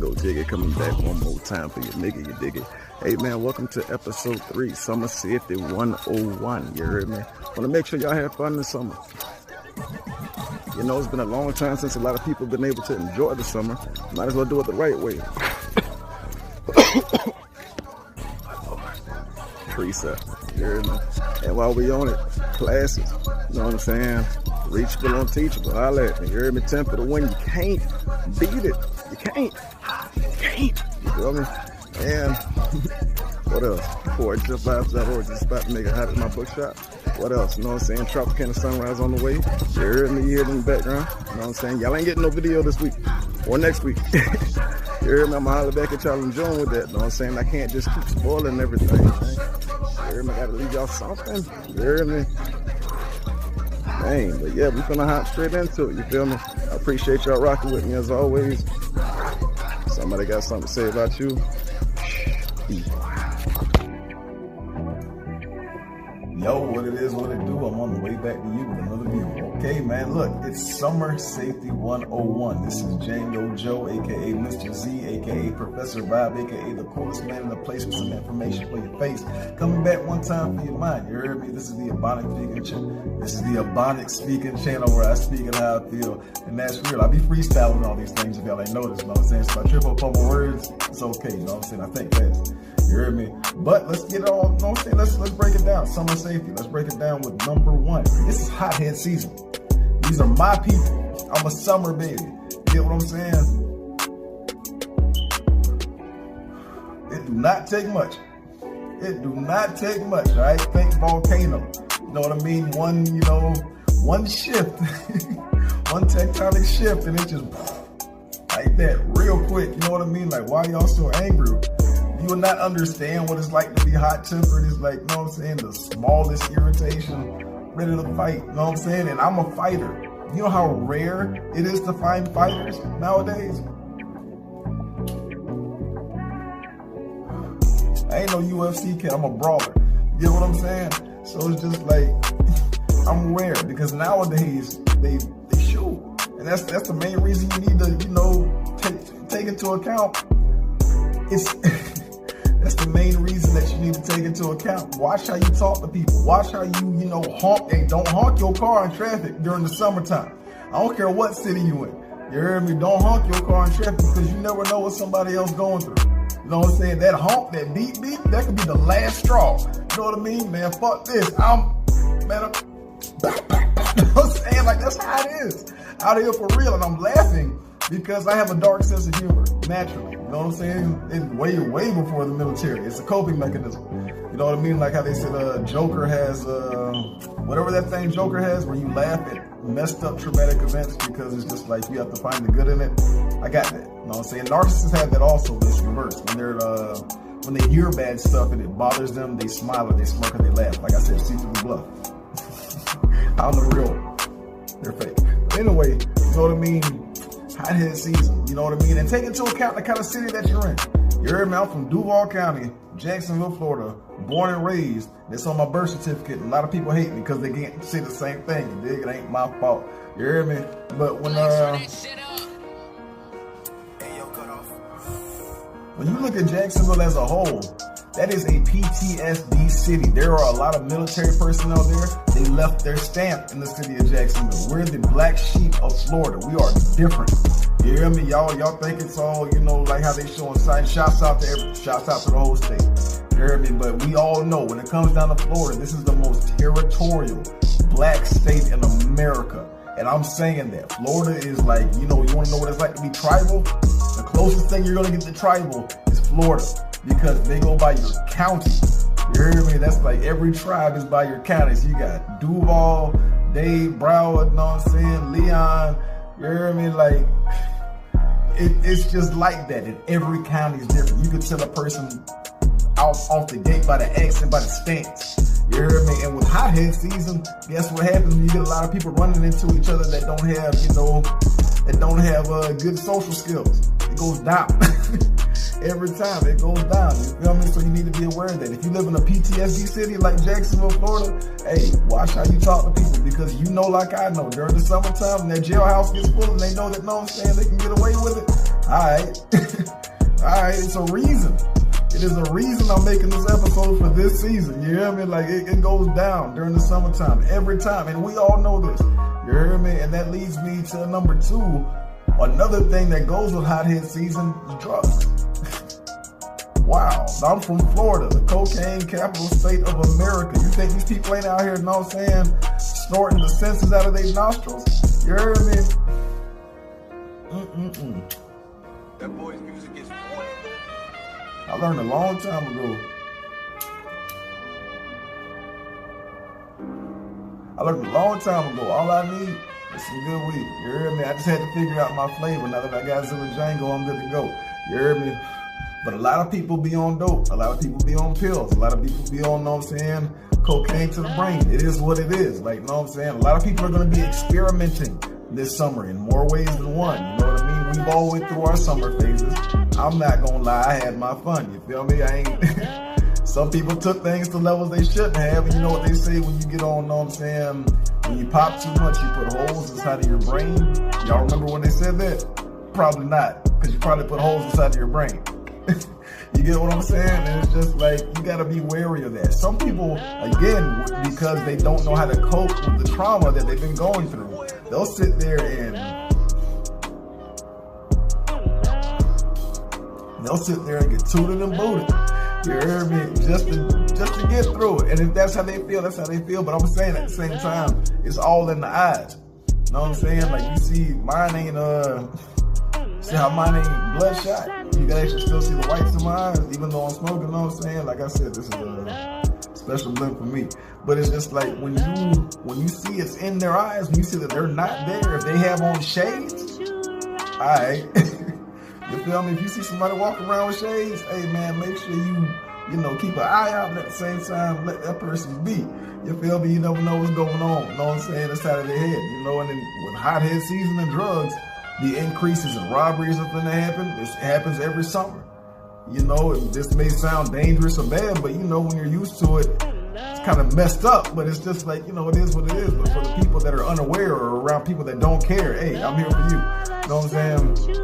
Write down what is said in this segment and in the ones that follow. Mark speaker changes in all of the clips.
Speaker 1: Django Jiggy coming back one more time for you nigga, you dig it. Hey man, welcome to episode 3, Summer Safety 101. You heard me? Wanna make sure y'all have fun this summer. You know, it's been a long time since a lot of people have been able to enjoy the summer. Might as well do it the right way. Precept. You heard me? And while we on it, classes. You know what I'm saying? Reachable, unteachable. Holla at me. You heard me? 10 for the win. You can't beat it. You can't. You can't. You feel me? And what else? ForgeVibes.org. Just about to make it hot at my bookshop. What else? You know what I'm saying? Tropicana Sunrise on the way. You heard me? You hear it in the background. You know what I'm saying? Y'all ain't getting no video this week or next week. You heard me? I'm gonna holler back at y'all and join with that. You know what I'm saying? I can't just keep spoiling everything, man. You heard me? I gotta leave y'all something. You heard me? Dang, but yeah, we're gonna hop straight into it. You feel me? I appreciate y'all rocking with me as always. Somebody got something to say about you? Yo, what it is, what it do, I'm on the way back to you with another view. Okay, man, look, it's Summer Safety 101. This is Django Joe, aka Mr. Z, aka Professor Bob, aka the coolest man in the place with some information for your face. Coming back one time for your mind, you heard me? This is the Ebonic speaking channel where I speak and how I feel. And that's real. I be freestyling all these things if y'all ain't noticed, you know what I'm saying? So if I trip up on my words, it's okay, you know what I'm saying? I think fast. You heard me? But let's get it all, you know what I'm saying? Let's break it down. Summer safety. Let's break it down with number 1. This is hothead season. These are my people. I'm a summer baby. You get what I'm saying? It do not take much. It do not take much, all right? Think volcano. You know what I mean? One shift. One tectonic shift and it just like that real quick. You know what I mean? Like, why y'all so angry? You will not understand what it's like to be hot-tempered. It's like, you know what I'm saying, the smallest irritation, ready to fight, you know what I'm saying? And I'm a fighter. You know how rare it is to find fighters nowadays? I ain't no UFC kid, I'm a brawler. You get what I'm saying? So it's just like, I'm rare because nowadays they shoot. And that's the main reason you need to, you know, take into account. That's the main reason that you need to take into account. Watch how you talk to people. Watch how you know, honk. Hey, don't honk your car in traffic during the summertime. I don't care what city you in. You heard me? Don't honk your car in traffic because you never know what somebody else going through. You know what I'm saying? That honk, that beep, that could be the last straw. You know what I mean? Man, fuck this. You know what I'm saying? Like, that's how it is out here for real. And I'm laughing because I have a dark sense of humor, naturally. You know what I'm saying? It's way before the military. It's a coping mechanism. You know what I mean? Like how they said Joker has, whatever that thing Joker has, where you laugh at messed up traumatic events because it's just like you have to find the good in it. I got that. You know what I'm saying? Narcissists have that also, but it's reversed. When they hear bad stuff and it bothers them, they smile or they smirk or they laugh. Like I said, see through the bluff. I'm the real one. They're fake. But anyway, you know what I mean? Hothead season, you know what I mean? And take into account the kind of city that you're in. You heard me? I'm from Duval County, Jacksonville, Florida, born and raised. That's on my birth certificate. A lot of people hate me because they can't say the same thing. You dig? It ain't my fault. You heard me? But when you look at Jacksonville as a whole, that is a PTSD city. There are a lot of military personnel there. They left their stamp in the city of Jacksonville. We're the black sheep of Florida. We are different. You hear me? Y'all think it's all, you know, like how they showing signs. Shouts out to the whole state. You hear me? But we all know when it comes down to Florida, this is the most territorial black state in America. And I'm saying that. Florida is like, you know, you want to know what it's like to be tribal? The closest thing you're going to get to tribal is Florida. Because they go by your county. You hear me? That's like every tribe is by your county. So you got Duval, Dade, Broward, you know what I'm saying? Leon. You hear me? Like, it's just like that. And every county is different. You could tell a person off the gate by the accent, by the stance. You hear me? And with hothead season, guess what happens when you get a lot of people running into each other that don't have, you know, good social skills. It goes down. Every time it goes down, you feel me? So you need to be aware of that. If you live in a PTSD city like Jacksonville, Florida, hey, watch how you talk to people, because you know, like I know, during the summertime, when that jailhouse gets full and they know that, know what I'm saying, they can get away with it. All right. All right, it's a reason. It is a reason I'm making this episode for this season. You hear me? Like, it goes down during the summertime every time, and we all know this. You hear me? And that leads me to number 2. Another thing that goes with hothead season is drugs. Wow. I'm from Florida, the cocaine capital state of America. You think these people ain't out here, you know what I'm saying, snorting the senses out of their nostrils? You hear me?
Speaker 2: That boy's music is boy.
Speaker 1: I learned a long time ago. All I need is some good weed. You hear me? I just had to figure out my flavor. Now that I got Zilla Django, I'm good to go. You hear me? But a lot of people be on dope. A lot of people be on pills. A lot of people be on, know what I'm saying, cocaine to the brain. It is what it is. Like, know what I'm saying? A lot of people are going to be experimenting this summer in more ways than one. You know what I mean? We've all went through our summer phases. I'm not going to lie. I had my fun. You feel me? I ain't... Some people took things to levels they shouldn't have. And you know what they say when you get on, know what I'm saying, when you pop too much, you put holes inside of your brain. Y'all remember when they said that? Probably not. Because you probably put holes inside of your brain. You get what I'm saying? And it's just like, you got to be wary of that. Some people, again, because they don't know how to cope with the trauma that they've been going through, they'll sit there and get tooted and booted. You hear me? Just to get through it. And if that's how they feel, that's how they feel. But I'm saying at the same time, it's all in the eyes. You know what I'm saying? Like, you see, mine ain't see how mine ain't bloodshot. You can actually still see the whites in my eyes, even though I'm smoking, you know what I'm saying? Like I said, this is a special blend for me. But it's just like, when you see it's in their eyes, when you see that they're not there, if they have on shades, alright. You feel me? If you see somebody walking around with shades, hey man, make sure you know, keep an eye out, and at the same time, let that person be. You feel me? You never know what's going on. You know what I'm saying? Inside of their head. You know, and then with hothead season and drugs, the increases in robberies are going to happen. It happens every summer. You know, this may sound dangerous or bad, but you know, when you're used to it, it's kind of messed up. But it's just like, you know, it is what it is. But for the people that are unaware or around people that don't care, hey, I'm here for you. You know what I'm saying?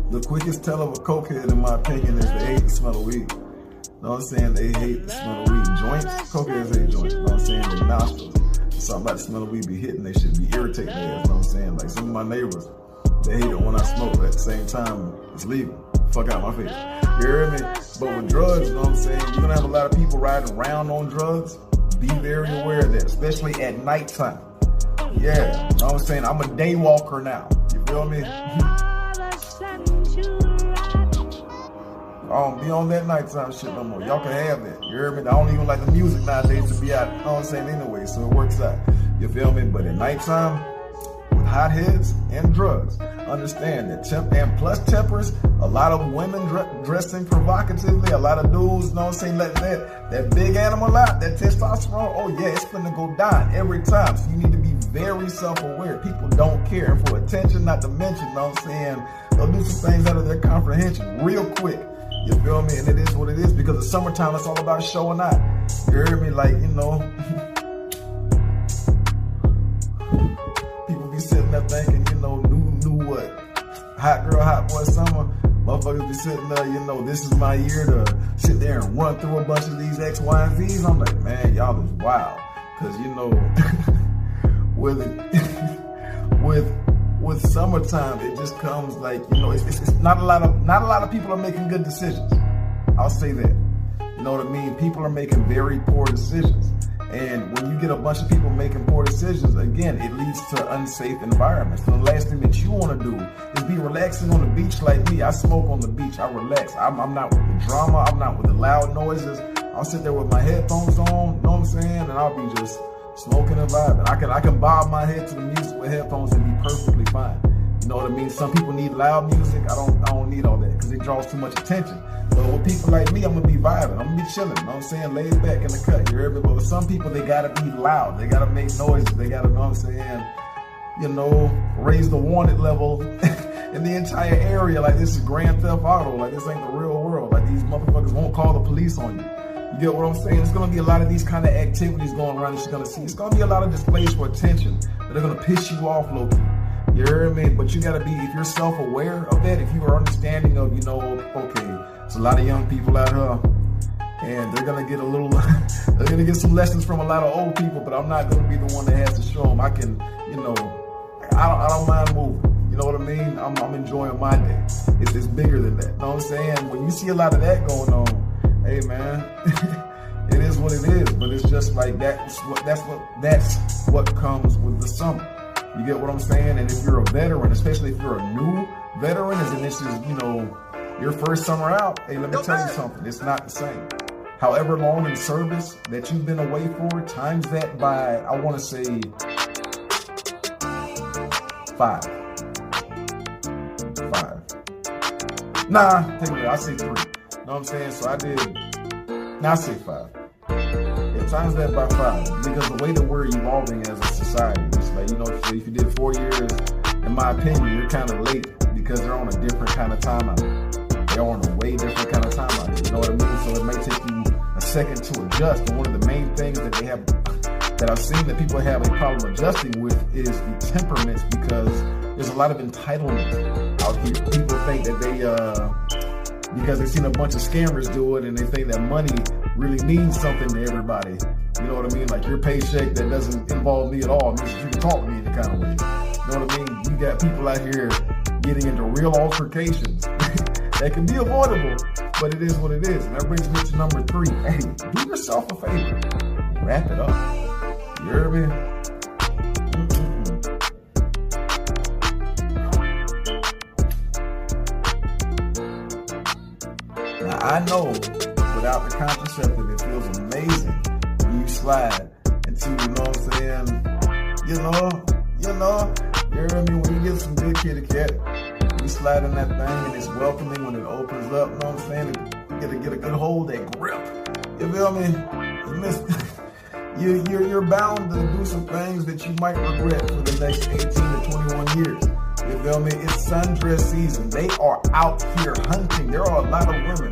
Speaker 1: The quickest tell of a cokehead, in my opinion, is they hate the smell of weed. You know what I'm saying? They hate the smell of weed. Joints, cokeheads hate joints. You know what I'm saying? Their nostrils. Something about the smell of weed be hitting, they should be irritating their ass. You know what I'm saying? Like some of my neighbors, they hate it when I smoke, but at the same time, it's legal. Fuck out my face. You hear me? But with drugs, you know what I'm saying? You're gonna have a lot of people riding around on drugs. Be very aware of that, especially at nighttime. Yeah, you know what I'm saying? I'm a day walker now. You feel me? I don't be on that nighttime shit no more. Y'all can have that. You hear me? I don't even like the music nowadays to be out, you know what I'm saying, anyway, so it works out. You feel me? But at nighttime, with hotheads and drugs, understand that and plus tempers, a lot of women dressing provocatively, a lot of dudes, you know what I'm saying, letting that big animal out, that testosterone, oh yeah, it's gonna go down every time. So you need to be very self-aware. People don't care. And for attention, not to mention, you know what I'm saying, they'll do some things out of their comprehension real quick. You feel me? And it is what it is, because the summertime, it's all about showing out. You hear me? Like, you know, people be sitting there thinking, you know, new what? Hot girl, hot boy summer. Motherfuckers be sitting there, you know, this is my year to sit there and run through a bunch of these X, Y, and Z's. I'm like, man, y'all is wild. Because, you know, with summertime, it just comes like, you know, it's not a lot of people are making good decisions. I'll say that. You know what I mean? People are making very poor decisions. And when you get a bunch of people making poor decisions, again, it leads to unsafe environments. So the last thing that you want to do is be relaxing on the beach like me. I smoke on the beach. I relax. I'm not with the drama. I'm not with the loud noises. I'll sit there with my headphones on, you know what I'm saying? And I'll be just smoking and vibing. I can bob my head to the music with headphones and be perfectly fine. You know what I mean? Some people need loud music. I don't need all that because it draws too much attention. But with people like me, I'm gonna be vibing. I'm gonna be chilling. You know what I'm saying? Laid back in the cut. You hear me? But with some people, they gotta be loud. They gotta make noises. They gotta, you know what I'm saying, you know, raise the wanted level in the entire area. Like, this is Grand Theft Auto. Like, this ain't the real world. Like, these motherfuckers won't call the police on you. You get what I'm saying? It's gonna be a lot of these kind of activities going around that you're gonna see. It's gonna be a lot of displays for attention that are gonna piss you off, lowkey. You hear me? But you gotta be, if you're self-aware of that, if you are understanding of, you know, okay, there's a lot of young people out here, and they're gonna get a little, they're gonna get some lessons from a lot of old people, but I'm not gonna be the one that has to show them. I can, you know, I don't mind moving. You know what I mean? I'm enjoying my day. It's bigger than that. You know what I'm saying? When you see a lot of that going on, hey man, it is what it is. But it's just like that's what comes with the summer. You get what I'm saying? And if you're a veteran, especially if you're a new veteran, and this is, you know, your first summer out, hey, let me tell you something. It's not the same. However long in service that you've been away for, times that by, I want to say, 5. Nah, take it away. I say 3. You know what I'm saying? So I say 5. Yeah, times that by 5. Because the way that we're evolving as a society, it's like, you know, if you did 4 years, in my opinion, you're kind of late because they're on a different kind of timeout. They're on a way different kind of timeout. You know what I mean? So it may take you a second to adjust. And one of the main things that they have, that I've seen that people have a problem adjusting with, is the temperaments, because there's a lot of entitlement out here. People think that they, because they've seen a bunch of scammers do it, and they think that money really means something to everybody. You know what I mean? Like, your paycheck that doesn't involve me at all means that you can talk to me in the kind of way. You know what I mean? You got people out here getting into real altercations that can be avoidable, but it is what it is. And that brings me to number 3. Hey, do yourself a favor. Wrap it up. You hear me? Now, I know without the contraceptive, it feels amazing when you slide into, you know what I'm saying? You know, you hear me? When you get some good kitty cat, you slide in that thing and it's welcoming when it opens up, you know what I'm saying? You get a good hold, that grip. You feel me? You're bound to do some things that you might regret for the next 18 to 21 years. You feel me? It's sundress season. They are out here hunting. There are a lot of women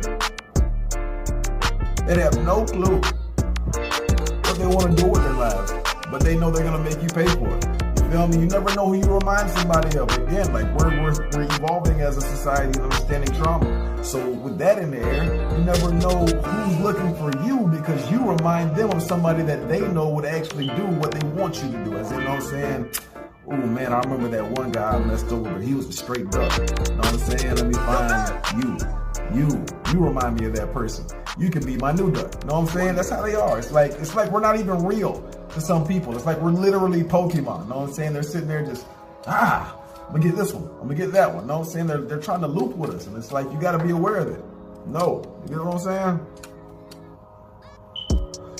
Speaker 1: that have no clue what they want to do with their lives, but they know they're going to make you pay for it. You feel me? You never know who you remind somebody of. Again, like, we're evolving as a society and understanding trauma. So with that in the air, you never know who's looking for you, because you remind them of somebody that they know would actually do what they want you to do. As in, you know what I'm saying? Oh man, I remember that one guy I messed over, but he was a straight duck. You know what I'm saying? Let me find you. You remind me of that person. You can be my new duck. You know what I'm saying? That's how they are. It's like we're not even real to some people. It's like we're literally Pokemon. You know what I'm saying? They're sitting there just, I'm gonna get this one. I'm gonna get that one. You know what I'm saying? They're trying to loop with us. And it's like, you gotta be aware of it. No. You know what I'm saying?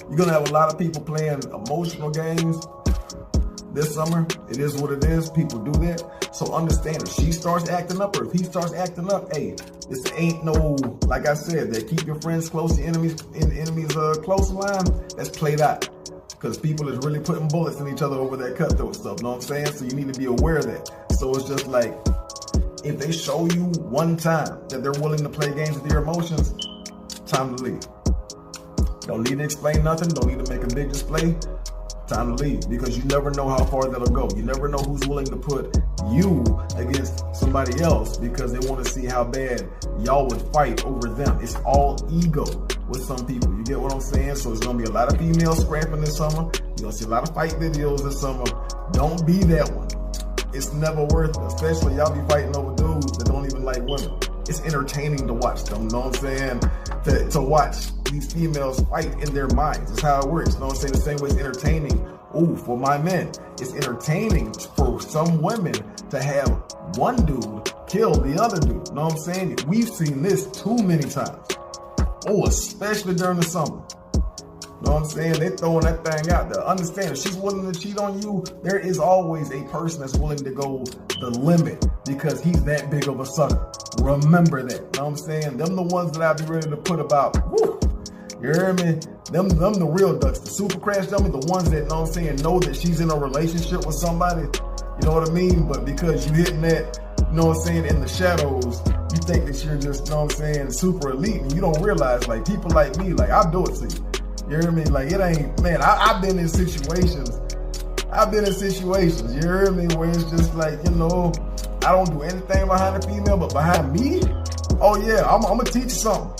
Speaker 1: You're gonna have a lot of people playing emotional games this summer. It is what it is. People do that. So understand, if she starts acting up or if he starts acting up, hey, this ain't no, like I said, that keep your friends close, your enemies close line. That's played out. Because people is really putting bullets in each other over that cutthroat stuff. You know what I'm saying? So you need to be aware of that. So it's just like, if they show you one time that they're willing to play games with your emotions, time to leave. Don't need to explain nothing. Don't need to make a big display. Time to leave, because you never know how far that'll go. You never know who's willing to put you against somebody else because they want to see how bad y'all would fight over them. It's all ego with some people. You get what I'm saying? So it's going to be a lot of females scrapping this summer. You're going to see a lot of fight videos this summer. Don't be that one. It's never worth it, especially y'all be fighting over dudes that don't even like women. It's entertaining to watch them, you know what I'm saying? To watch these females fight in their minds. That's how it works, you know what I'm saying? The same way it's entertaining, for my men. It's entertaining for some women to have one dude kill the other dude, you know what I'm saying? We've seen this too many times. Especially during the summer. You know what I'm saying? They throwing that thing out there. Understand, if she's willing to cheat on you, there is always a person that's willing to go the limit because he's that big of a sucker. Remember that. You know what I'm saying? Them the ones that I be ready to put about. Woo! You hear me? Them the real ducks. The super crash dummy, the ones that, you know what I'm saying, know that she's in a relationship with somebody. You know what I mean? But because you hitting that, you know what I'm saying, in the shadows, you think that you're just, you know what I'm saying, super elite, and you don't realize, like, people like me, like, I'll do it to you. You hear me? Like, it ain't, man, I've been in situations, you hear me, where it's just like, you know, I don't do anything behind a female, but behind me, oh yeah, I'm gonna teach you something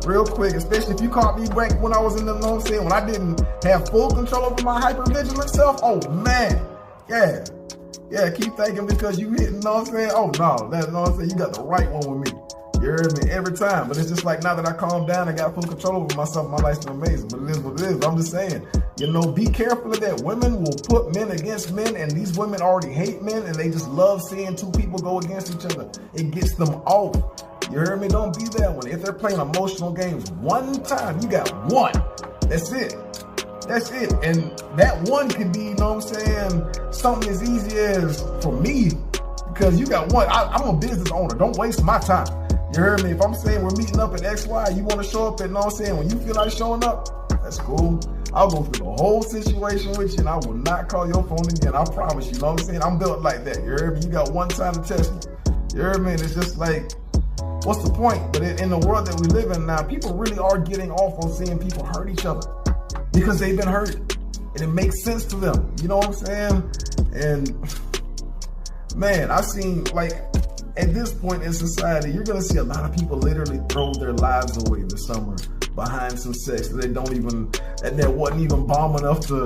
Speaker 1: real quick, especially if you caught me back when I was in the, you know what I'm saying, when I didn't have full control over my hypervigilant self. Oh man, yeah, keep thinking because you hitting, you know what I'm saying? Oh no, that, you know what I'm saying, you got the right one with me. You heard me every time, but it's just like now that I calmed down and got full control over myself, my life's been amazing. But it is what it is. I'm just saying, you know, be careful of that. Women will put men against men, and these women already hate men, and they just love seeing two people go against each other. It gets them off. You heard me? Don't be that one. If they're playing emotional games one time, you got one. That's it. That's it. And that one could be, you know what I'm saying, something as easy as, for me, because you got one. I'm a business owner. Don't waste my time. You heard me? If I'm saying we're meeting up at XY, you want to show up at, you know what I'm saying, when you feel like showing up, that's cool. I'll go through the whole situation with you, and I will not call your phone again. I promise you. You know what I'm saying? I'm built like that. You heard me? You got one time to test me. You heard me? And it's just like, what's the point? But in the world that we live in now, people really are getting off on seeing people hurt each other because they've been hurt, and it makes sense to them. You know what I'm saying? And man, I've seen, like, at this point in society, you're gonna see a lot of people literally throw their lives away this summer behind some sex that they don't even, that wasn't even bomb enough to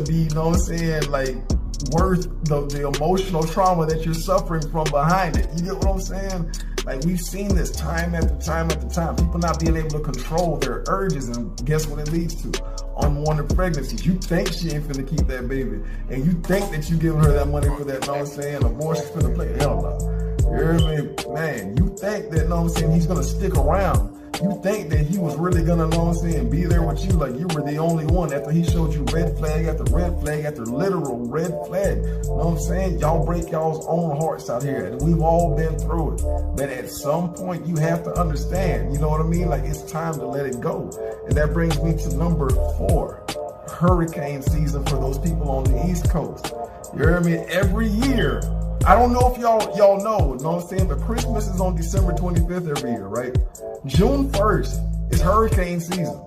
Speaker 1: be, you know what I'm saying, like, worth the emotional trauma that you're suffering from behind it. You get what I'm saying? Like, we've seen this time after time after time. People not being able to control their urges, and guess what it leads to? Unwanted pregnancies. You think she ain't finna keep that baby, and you think that you giving her that money for that, you know what I'm saying, abortion's finna play. Hell no. You hear me? Man, you think that, you know what I'm saying, he's gonna stick around. You think that he was really gonna, you know what I'm saying, be there with you like you were the only one after he showed you red flag after red flag after literal red flag. You know what I'm saying? Y'all break y'all's own hearts out here, and we've all been through it. But at some point, you have to understand, you know what I mean? Like, it's time to let it go. And that brings me to number 4, hurricane season for those people on the East Coast. You hear me? Every year, I don't know if y'all know, you know what I'm saying, but Christmas is on December 25th every year, right? June 1st is hurricane season.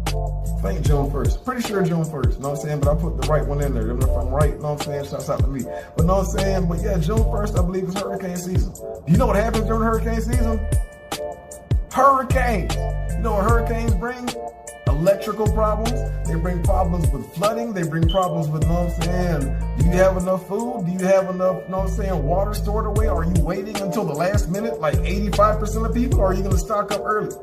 Speaker 1: I think June 1st. Pretty sure June 1st, you know what I'm saying? But I put the right one in there. If I'm right, you know what I'm saying? Shouts out to me. But you know what I'm saying? But yeah, June 1st, I believe, is hurricane season. Do you know what happens during hurricane season? Hurricanes. You know what hurricanes bring? Electrical problems. They bring problems with flooding. They bring problems with, you know what I'm saying, do you have enough food? Do you have enough, you know what I'm saying, water stored away? Are you waiting until the last minute, like 85% of people? Or are you going to stock up early?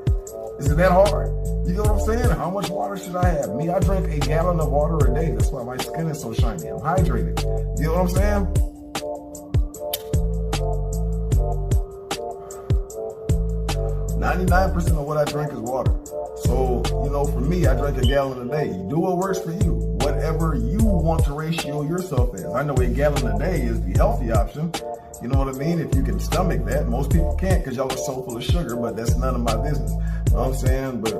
Speaker 1: Is it that hard? You know what I'm saying? How much water should I have? Me, I drink a gallon of water a day. That's why my skin is so shiny. I'm hydrated. You know what I'm saying? 99% of what I drink is water. So, you know, for me, I drink a gallon a day. You do what works for you. Whatever you want to ratio yourself as. I know a gallon a day is the healthy option. You know what I mean? If you can stomach that. Most people can't because y'all are so full of sugar, but that's none of my business. You know what I'm saying? But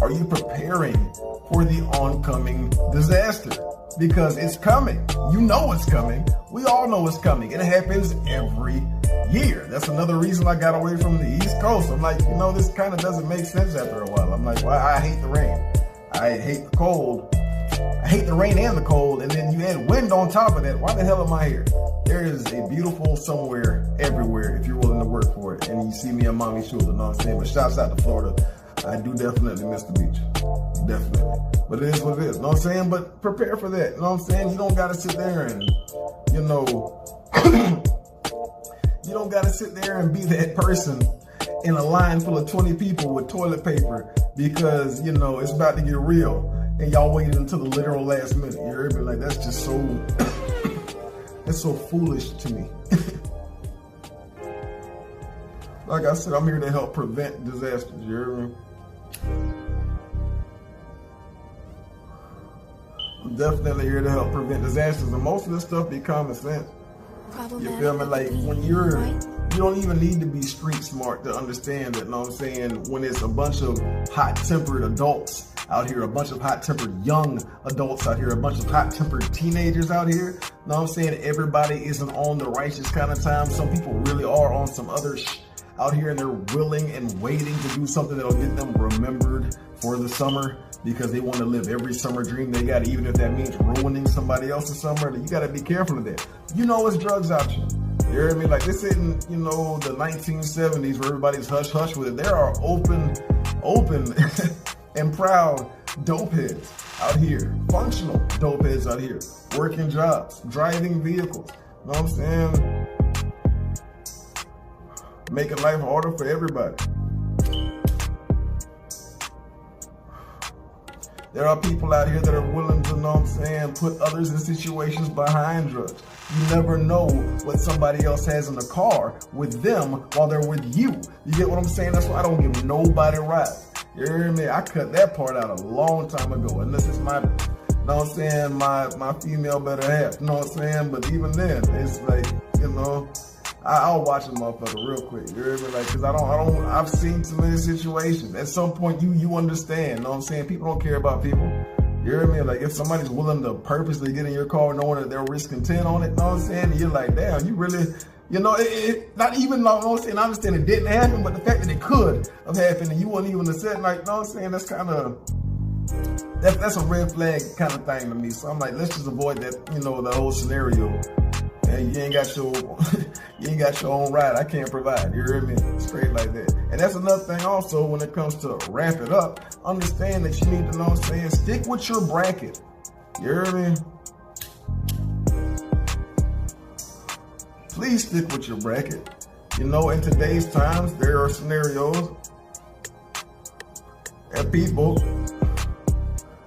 Speaker 1: are you preparing for the oncoming disaster? Because it's coming. You know it's coming. We all know it's coming. It happens every year. That's another reason I got away from the East Coast. I'm like, you know, this kind of doesn't make sense after a while. I'm like, well, I hate the rain. I hate the cold. I hate the rain and the cold. And then you add wind on top of that. Why the hell am I here? There is a beautiful somewhere, everywhere, if you're willing to work for it. And you see me on mommy's shoulder, you know what I'm saying? But shouts out to Florida. I do definitely miss the beach. Definitely. But it is what it is. You know what I'm saying? But prepare for that. You know what I'm saying? You don't got to sit there and, you know, you don't got to sit there and be that person in a line full of 20 people with toilet paper because, you know, it's about to get real. And y'all waited until the literal last minute. You heard me? Like, that's just so, that's so foolish to me. Like I said, I'm here to help prevent disasters. You hear me? I'm definitely here to help prevent disasters, and most of this stuff be common sense. You feel me? Like, when you don't even need to be street smart to understand that, you know what I'm saying, when it's a bunch of hot-tempered adults out here, a bunch of hot-tempered young adults out here, a bunch of hot-tempered teenagers out here. You know what I'm saying? Everybody isn't on the righteous kind of time. Some people really are on some other out here, and they're willing and waiting to do something that'll get them remembered for the summer because they want to live every summer dream they got, even if that means ruining somebody else's summer. You got to be careful of that. You know it's drugs option. You hear me? Like, this isn't, you know, the 1970s where everybody's hush-hush with it. There are open and proud dope heads out here, functional dope heads out here, working jobs, driving vehicles. You know what I'm saying? Making life harder for everybody. There are people out here that are willing to, you know what I'm saying, put others in situations behind drugs. You never know what somebody else has in the car with them while they're with you. You get what I'm saying? That's why I don't give nobody rides. You hear me? I cut that part out a long time ago. And this is my, you know what I'm saying, my female better half. You know what I'm saying? But even then, it's like, you know, I'll watch a motherfucker real quick. You hear me? Like, cause I've seen too many situations. At some point, you understand. You know what I'm saying? People don't care about people. You hear me? Like, if somebody's willing to purposely get in your car knowing that they're risking 10 on it, you know what I'm saying? And you're like, damn, you really, you know, not even, you know what I'm saying? I understand it didn't happen, but the fact that it could have happened and you weren't even upset, like, you know what I'm saying? That's kind of, that's a red flag kind of thing to me. So I'm like, let's just avoid that, you know, the whole scenario. And you ain't got your own ride. I can't provide. You hear me? Straight like that. And that's another thing also when it comes to wrap it up. Understand that you need to know what I'm saying. Stick with your bracket. You hear me? Please stick with your bracket. You know, in today's times, there are scenarios and people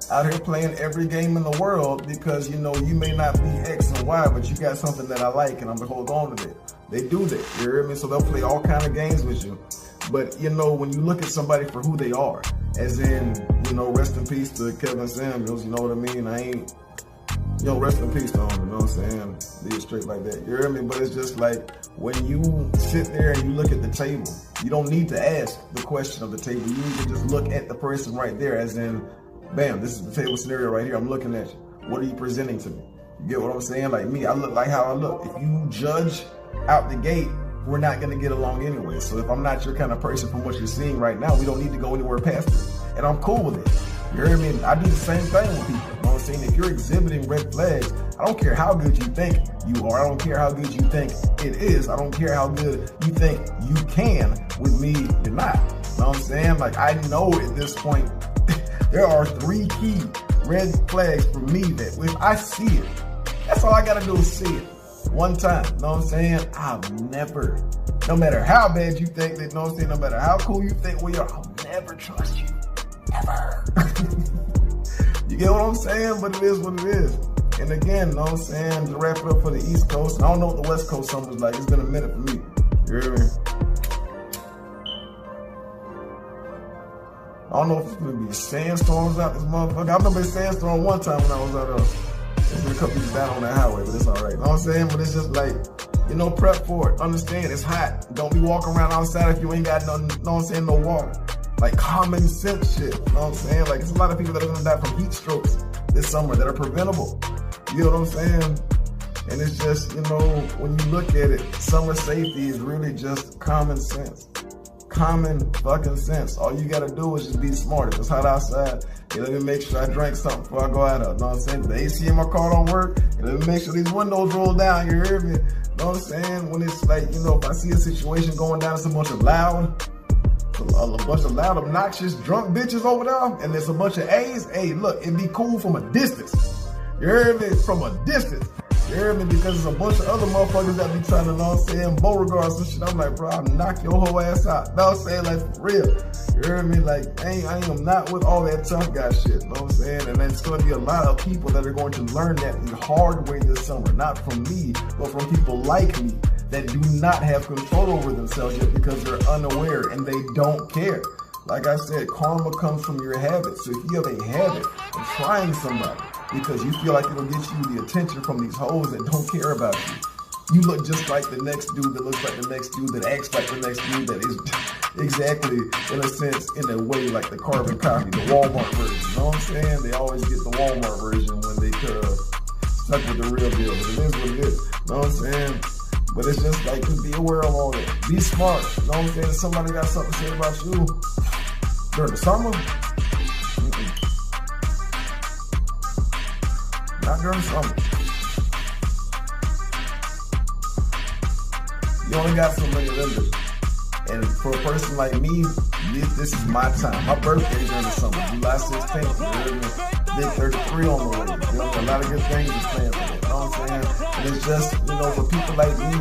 Speaker 1: out here playing every game in the world because, you know, you may not be X and Y, but you got something that I like and I'm gonna hold on to that. They do that, you hear me? So they'll play all kind of games with you. But, you know, when you look at somebody for who they are, as in, you know, rest in peace to Kevin Samuels, you know what I mean? You know, rest in peace to him, you know what I'm saying? Be it straight like that, you hear me? But it's just like, when you sit there and you look at the table, you don't need to ask the question of the table. You need to just look at the person right there, as in, bam, this is the table scenario right here. I'm looking at you. What are you presenting to me? You get what I'm saying? Like me, I look like how I look. If you judge out the gate, we're not going to get along anyway. So if I'm not your kind of person from what you're seeing right now, we don't need to go anywhere past it. And I'm cool with it. You hear me? I do the same thing with people. You know what I'm saying? If you're exhibiting red flags, I don't care how good you think you are. I don't care how good you think it is. I don't care how good you think you can. With me, you're not. You know what I'm saying? Like, I know at this point, there are 3 key red flags for me that if I see it, that's all I gotta do is see it one time. You know what I'm saying? I'll never, no matter how bad you think that, you know what I'm saying, no matter how cool you think we are, I'll never trust you. Ever. You get what I'm saying? But it is what it is. And again, you know what I'm saying, to wrap it up for the East Coast, I don't know what the West Coast summer's like. It's been a minute for me. You hear me? I don't know if it's gonna be sandstorms out this motherfucker. I remember a sandstorm one time when I was out there's been a couple people down on that highway, but it's alright. You know what I'm saying? But it's just like, you know, prep for it. Understand it's hot. Don't be walking around outside if you ain't got no, you know what I'm saying, no water. Like common sense shit. You know what I'm saying? Like, there's a lot of people that are gonna die from heat strokes this summer that are preventable. You know what I'm saying? And it's just, you know, when you look at it, summer safety is really just common sense. Common fucking sense. All you gotta do is just be smart. If it's hot outside, let me make sure I drink something before I go out. You know what I'm saying? If the AC in my car don't work, let me make sure these windows roll down. You hear me? You know what I'm saying? When it's like, you know, if I see a situation going down, it's a bunch of loud, obnoxious, drunk bitches over there, and there's a bunch of A's. Hey, look, it'd be cool from a distance. You hear me? From a distance. You hear me? Because there's a bunch of other motherfuckers that be trying to, you know what I'm saying, Beauregard and shit. I'm like, bro, I'll knock your whole ass out. You know what I'm saying? Like, for real. You hear me? Like, I am not with all that tough guy shit. You know what I'm saying? And there's going to be a lot of people that are going to learn that the hard way this summer. Not from me, but from people like me that do not have control over themselves yet because they're unaware and they don't care. Like I said, karma comes from your habits. So if you have a habit of trying somebody because you feel like it'll get you the attention from these hoes that don't care about you, You look just like the next dude that looks like the next dude that acts like the next dude that is exactly, in a sense, in a way, like the carbon copy, the Walmart version. You know what I'm saying? They always get the Walmart version when they could have stuck with the real deal. But it is what it is. You know what I'm saying? But it's just like, to be aware of all that. Be smart. You know what I'm saying? If somebody got something to say about you during the summer, not during the summer. You only got so many of them. And for a person like me, this is my time. My birthday during the summer, July 16th. Big 33 on the way. You know, a lot of good things is planned for that. You know what I'm saying? And it's just, you know, for people like me,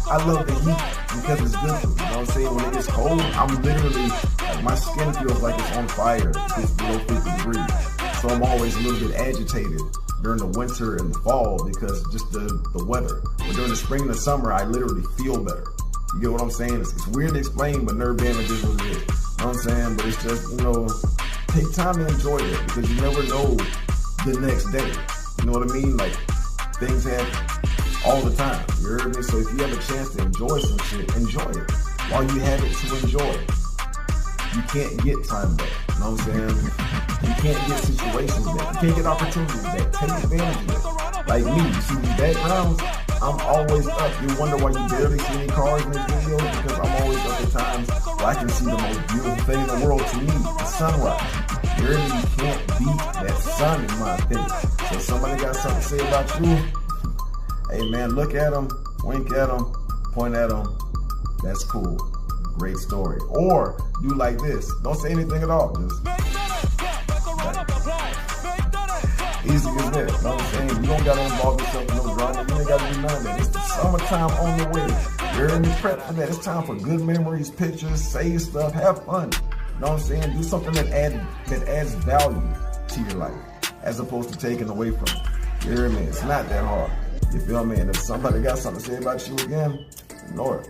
Speaker 1: I love the heat because it's good for me. You know what I'm saying? When it gets cold, I'm literally, like, my skin feels like it's on fire. It's below 50 degrees. So I'm always a little bit agitated during the winter and the fall because just the weather. But during the spring and the summer, I literally feel better. You get what I'm saying? It's weird to explain, but nerve damage is what it is. You know what I'm saying? But it's just, you know, take time to enjoy it because you never know the next day. You know what I mean? Like, things happen all the time. You heard me? So if you have a chance to enjoy some shit, enjoy it. While you have it to enjoy, you can't get time back. You know what I'm saying? You can't get situations back. You can't get opportunities back. Take advantage of it. Like me, you see these backgrounds, I'm always up. You wonder why you barely see any cars in this video because I'm always up at times where I can see the most beautiful thing in the world to me, the sunrise. You really can't beat that sun in my opinion. So if somebody got something to say about you, hey man, look at them, wink at them, point at them. That's cool. Great story. Or do like this. Don't say anything at all. Just easy as that. You know what I'm saying? You don't gotta involve yourself in no drama. You ain't gotta do none of that. It's the summertime on the way. You're in the prep for that. It's time for good memories, pictures, save stuff, have fun. You know what I'm saying? Do something that adds value to your life as opposed to taking away from it. You hear me? It's not that hard. You feel me? And if somebody got something to say about you again, ignore it.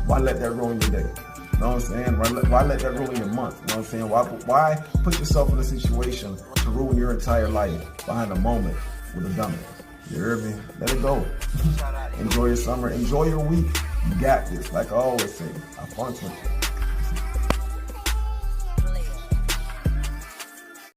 Speaker 1: Why let that ruin your day? You know what I'm saying? Why let that ruin your month? You know what I'm saying? Why put yourself in a situation to ruin your entire life behind a moment with a dumbass? You heard me? Let it go. Enjoy your summer. Enjoy your week. You got this. Like I always say, I punch with you.